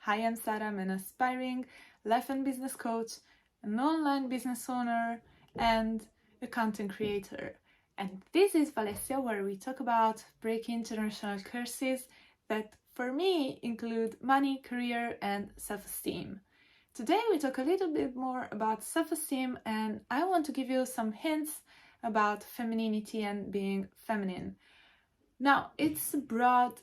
Hi, I'm Sarah. I'm an aspiring life and business coach, an online business owner, and a content creator. And this is Valencia, where we talk about breaking generational curses that, for me, include money, career, and self-esteem. Today, we talk a little bit more about self-esteem, and I want to give you some hints about femininity and being feminine. Now, it's a broad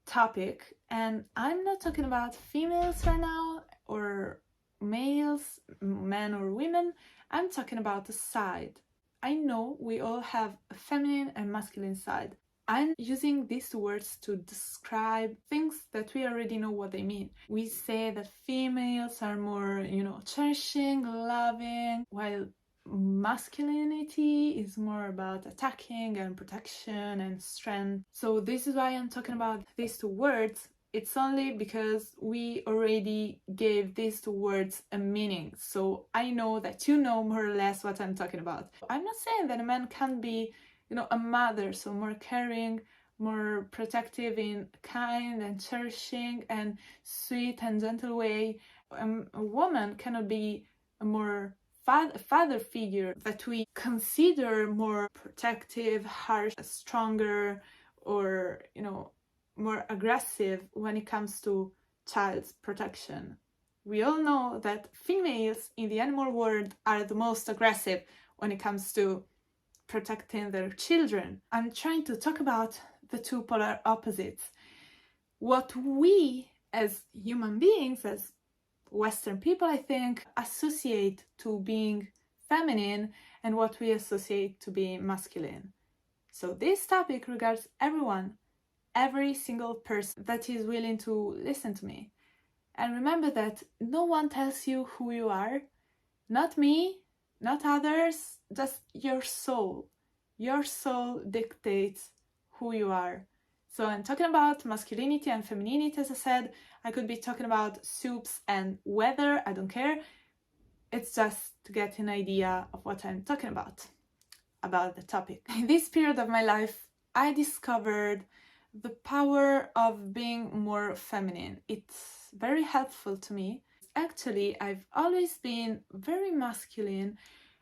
topic, and I'm not talking about females right now or males, men or women. I'm talking about the side. I know we all have a feminine and masculine side. I'm using these words to describe things that we already know what they mean. We say that females are more, cherishing, loving, while masculinity is more about attacking and protection and strength. So this is why I'm talking about these two words. It's only because we already gave these two words a meaning. So I know that you know more or less what I'm talking about. I'm not saying that a man can be, a mother, so more caring, more protective in kind and cherishing and sweet and gentle way. A woman cannot be a more father figure that we consider more protective, harsh, stronger, or more aggressive when it comes to child's protection. We all know that females in the animal world are the most aggressive when it comes to protecting their children. I'm trying to talk about the two polar opposites. What we as human beings, as Western people, I think, associate to being feminine and what we associate to being masculine. So this topic regards everyone, every single person that is willing to listen to me. And remember that no one tells you who you are, not me, not others, just your soul. Your soul dictates who you are. So I'm talking about masculinity and femininity, as I said. I could be talking about soups and weather, I don't care. It's just to get an idea of what I'm talking about the topic. In this period of my life, I discovered the power of being more feminine. It's very helpful to me. Actually, I've always been very masculine,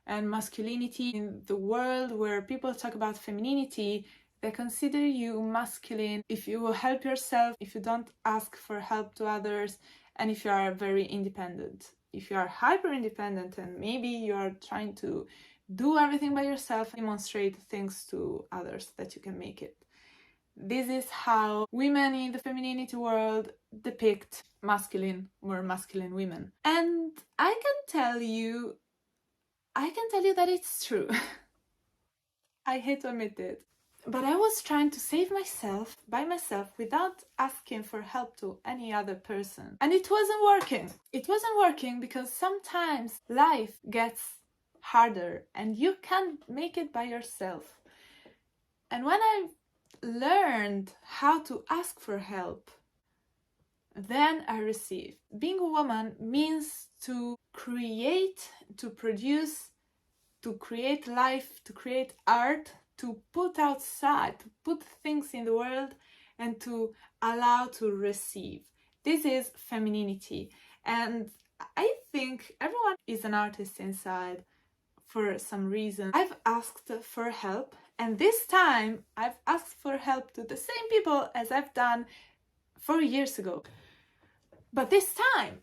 and masculinity in the world where people talk about femininity, they consider you masculine if you help yourself, if you don't ask for help to others, and if you are very independent. If you are hyper independent and maybe you are trying to do everything by yourself, demonstrate things to others that you can make it. This is how women in the femininity world depict more masculine women. And I can tell you that it's true. I hate to admit it. But I was trying to save myself by myself without asking for help to any other person. And it wasn't working. It wasn't working because sometimes life gets harder and you can't make it by yourself. And when I learned how to ask for help, then I received. Being a woman means to create, to produce, to create life, to create art, to put outside, to put things in the world, and to allow to receive. This is femininity. And I think everyone is an artist inside for some reason. I've asked for help, and this time I've asked for help to the same people as I've done 4 years ago. But this time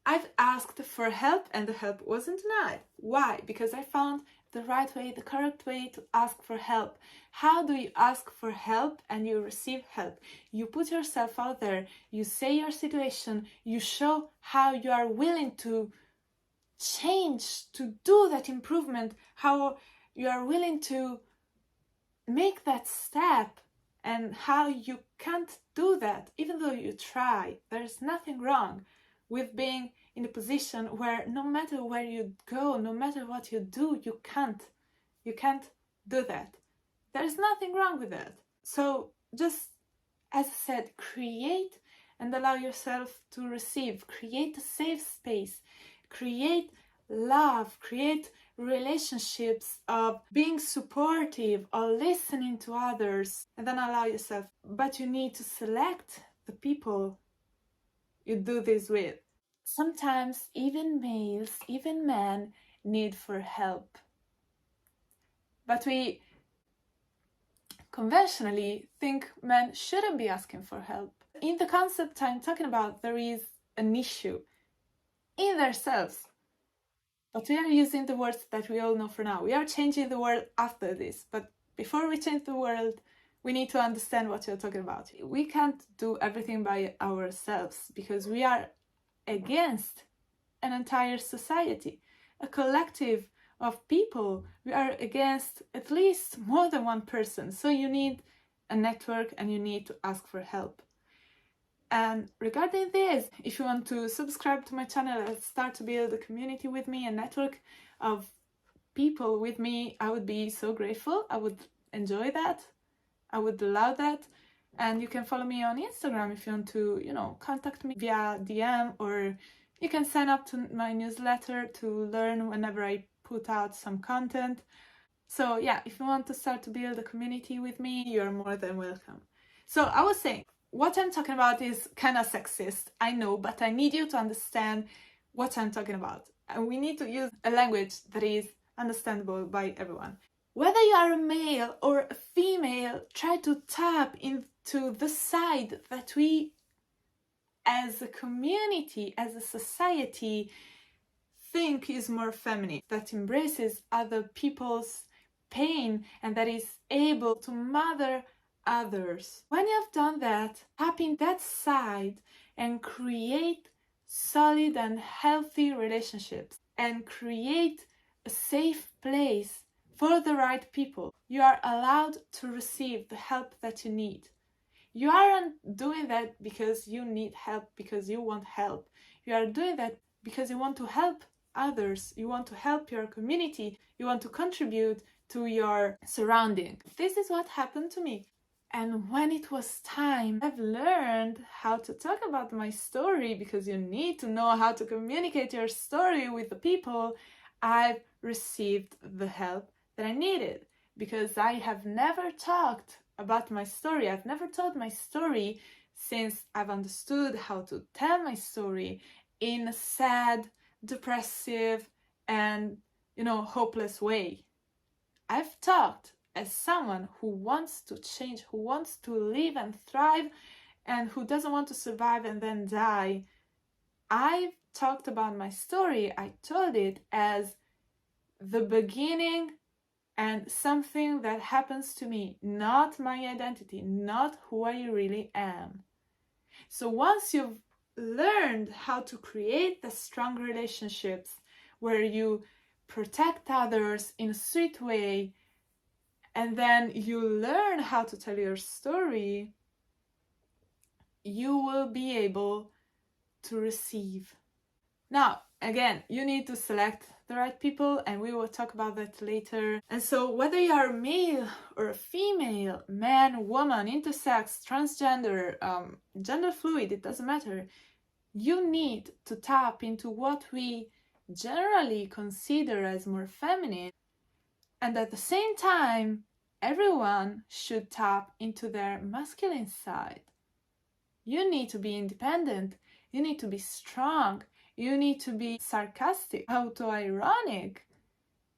I've asked for help and the help wasn't denied. Why? Because I found the right way, the correct way to ask for help. How do you ask for help and you receive help? You put yourself out there, you say your situation, you show how you are willing to change, to do that improvement, how you are willing to make that step, and how you can't do that even though you try. There's nothing wrong with being in a position where no matter where you go, no matter what you do, you can't do that. There's nothing wrong with that. So just, as I said, create and allow yourself to receive. Create a safe space. Create love. Create relationships of being supportive or listening to others, and then allow yourself. But you need to select the people you do this with. Sometimes even males, even men, need for help. But we conventionally think men shouldn't be asking for help. In the concept I'm talking about, there is an issue in themselves. But we are using the words that we all know for now. We are changing the world after this. But before we change the world, we need to understand what you're talking about. We can't do everything by ourselves because we are against an entire society, a collective of people. We are against at least more than one person. So you need a network and you need to ask for help. And regarding this, if you want to subscribe to my channel and start to build a community with me, a network of people with me, I would be so grateful. I would enjoy that. I would love that. And you can follow me on Instagram if you want to, contact me via DM, or you can sign up to my newsletter to learn whenever I put out some content. So yeah, if you want to start to build a community with me, you're more than welcome. So I was saying, what I'm talking about is kind of sexist, I know, but I need you to understand what I'm talking about. And we need to use a language that is understandable by everyone. Whether you are a male or a female, try to tap into the side that we as a community, as a society, think is more feminine, that embraces other people's pain and that is able to mother others. When you've done that, tap in that side and create solid and healthy relationships and create a safe place for the right people. You are allowed to receive the help that you need. You aren't doing that because you need help, because you want help. You are doing that because you want to help others. You want to help your community. You want to contribute to your surrounding. This is what happened to me. And when it was time, I've learned how to talk about my story, because you need to know how to communicate your story with the people. I've received the help that I needed, because I have never talked about my story. I've never told my story since I've understood how to tell my story in a sad, depressive, and, hopeless way. I've talked as someone who wants to change, who wants to live and thrive, and who doesn't want to survive and then die. I've talked about my story. I told it as the beginning and something that happens to me, not my identity, not who I really am. So once you've learned how to create the strong relationships where you protect others in a sweet way, and then you learn how to tell your story, you will be able to receive. Now, again, you need to select the right people, and we will talk about that later. And so whether you are a male or a female, man, woman, intersex, transgender, gender fluid, it doesn't matter. You need to tap into what we generally consider as more feminine. And at the same time, everyone should tap into their masculine side. You need to be independent. You need to be strong. You need to be sarcastic, auto-ironic,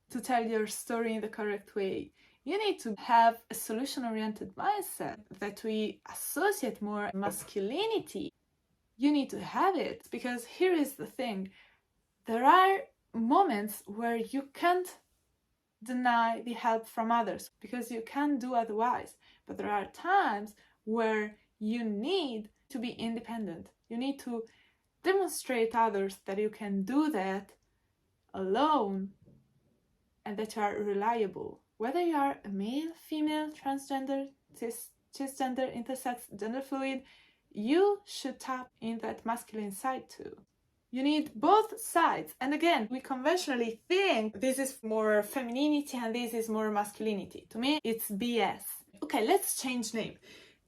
to tell your story in the correct way. You need to have a solution-oriented mindset that we associate more masculinity. You need to have it, because here is the thing. There are moments where you can't deny the help from others, because you can't do otherwise. But there are times where you need to be independent. You need to demonstrate others that you can do that alone and that you are reliable. Whether you are a male, female, transgender, cisgender, intersex, gender fluid, you should tap in that masculine side too. You need both sides. And again, we conventionally think this is more femininity and this is more masculinity. To me, it's BS. Okay, let's change name.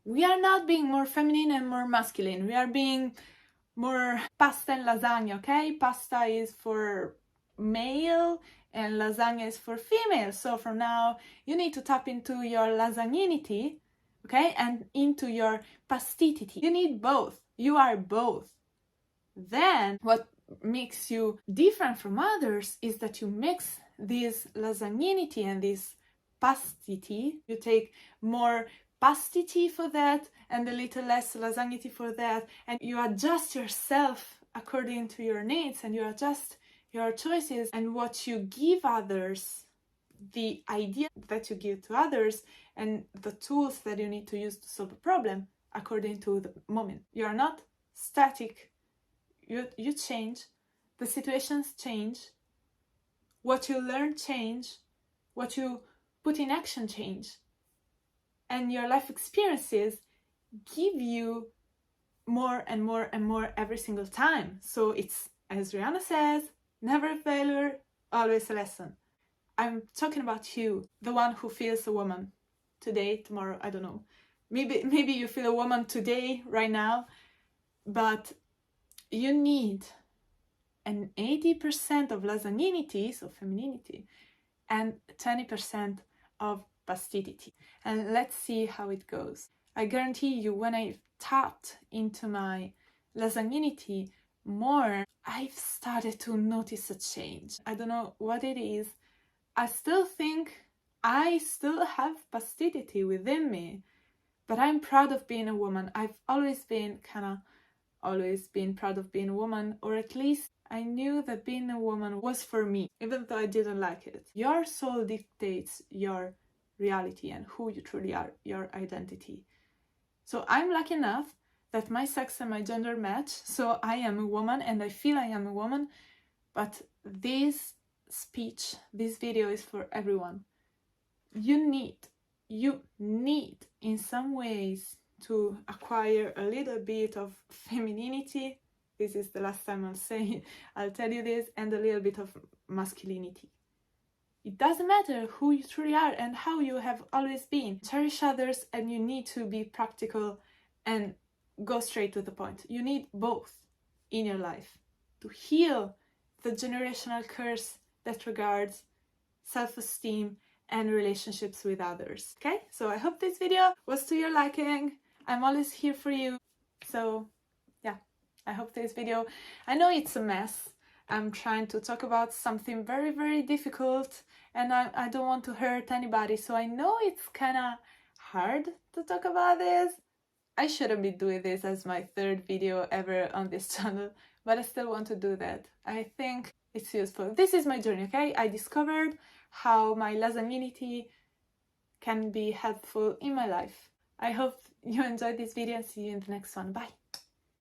We are not being more feminine and more masculine. We are being more pasta and lasagna, okay? Pasta is for male and lasagna is for female. So from now, you need to tap into your lasagninity, okay? And into your pastitity. You need both. You are both. Then what makes you different from others is that you mix this lasagninity and this pastity. You take more pastity for that and a little less lasagnity for that, and you adjust yourself according to your needs, and you adjust your choices and what you give others, the idea that you give to others, and the tools that you need to use to solve a problem according to the moment. You are not static. You change, the situations change, what you learn change, what you put in action change, and your life experiences give you more and more and more every single time. So it's, as Rihanna says, never a failure, always a lesson. I'm talking about you, the one who feels a woman today, tomorrow, I don't know. Maybe you feel a woman today, right now, but you need an 80% of lasagninity, so femininity, and 20% of pastidity. And let's see how it goes. I guarantee you, when I tapped into my lasagninity more, I've started to notice a change. I don't know what it is. I still think I still have pastidity within me, but I'm proud of being a woman. I've always been proud of being a woman, or at least I knew that being a woman was for me, even though I didn't like it. Your soul dictates your reality and who you truly are, your identity. So I'm lucky enough that my sex and my gender match, so I am a woman and I feel I am a woman, but this speech, this video is for everyone. You need in some ways to acquire a little bit of femininity. This is the last time I'll tell you this, and a little bit of masculinity. It doesn't matter who you truly are and how you have always been. Cherish others, and you need to be practical and go straight to the point. You need both in your life to heal the generational curse that regards self-esteem and relationships with others. Okay, so I hope this video was to your liking. I'm always here for you. So yeah, I hope this video, I know it's a mess. I'm trying to talk about something very, very difficult, and I don't want to hurt anybody. So I know it's kind of hard to talk about this. I shouldn't be doing this as my third video ever on this channel, but I still want to do that. I think it's useful. This is my journey, okay? I discovered how my lasagninity can be helpful in my life. I hope you enjoyed this video and see you in the next one. Bye!